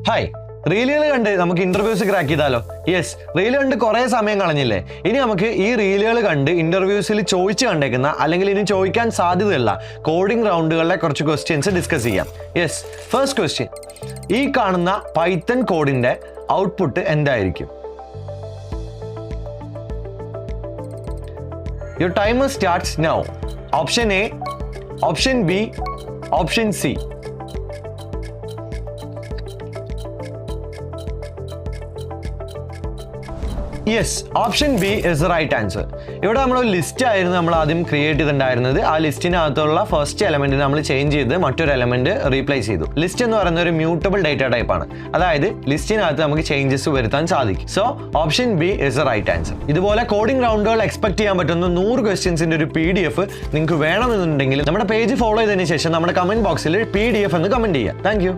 Hi, റീലുകൾ കണ്ട് നമുക്ക് interviews crack ചെയ്താലോ? യെസ്, റീൽ കണ്ട് കുറേ സമയം കളഞ്ഞില്ലേ? ഇനി നമുക്ക് ഈ റീലുകൾ കണ്ട് ഇന്റർവ്യൂസിൽ ചോദിച്ചു കണ്ടേക്കുന്ന അല്ലെങ്കിൽ ഇനി ചോദിക്കാൻ സാധ്യതയുള്ള കോഡിംഗ് റൗണ്ടുകളിലെ കുറച്ച് ക്വസ്റ്റ്യൻസ് ഡിസ്കസ് ചെയ്യാം. യെസ്, ഫസ്റ്റ് ക്വസ്റ്റ്യൻ, ഈ കാണുന്ന പൈത്തൺ കോഡിന്റെ ഔട്ട്പുട്ട് എന്തായിരിക്കും? Your timer starts now. Option A, Option B, Option C. Yes, option B is the right answer. ഇവിടെ നമ്മളൊരു ലിസ്റ്റ് ആയിരുന്നു നമ്മൾ ആദ്യം ക്രിയേറ്റ് ചെയ്തിട്ടുണ്ടായിരുന്നത്. ആ ലിസ്റ്റിനകത്തുള്ള ഫസ്റ്റ് എലമെന്റ് നമ്മൾ ചേഞ്ച് ചെയ്ത് മറ്റൊരു എലമെന്റ് റീപ്ലേസ് ചെയ്തു. ലിസ്റ്റ് എന്ന് പറയുന്ന ഒരു മ്യൂട്ടബിൾ ഡേറ്റ ടൈപ്പ് ആണ്. അതായത് ലിസ്റ്റിനകത്ത് നമുക്ക് ചേഞ്ചസ് വരുത്താൻ സാധിക്കും. So option B is the right answer. ഇതുപോലെ കോഡിംഗ് റൗണ്ടുകൾ എക്സ്പെക്ട് ചെയ്യാൻ പറ്റുന്ന 100 ക്വസ്റ്റ്യൻസിന്റെ ഒരു PDF നിങ്ങൾക്ക് വേണമെന്നുണ്ടെങ്കിൽ നമ്മുടെ പേജ് ഫോളോ ചെയ്തതിന് ശേഷം നമ്മുടെ കമന്റ് ബോക്സിൽ PDF എന്ന് കമന്റ് ചെയ്യുക. Thank you.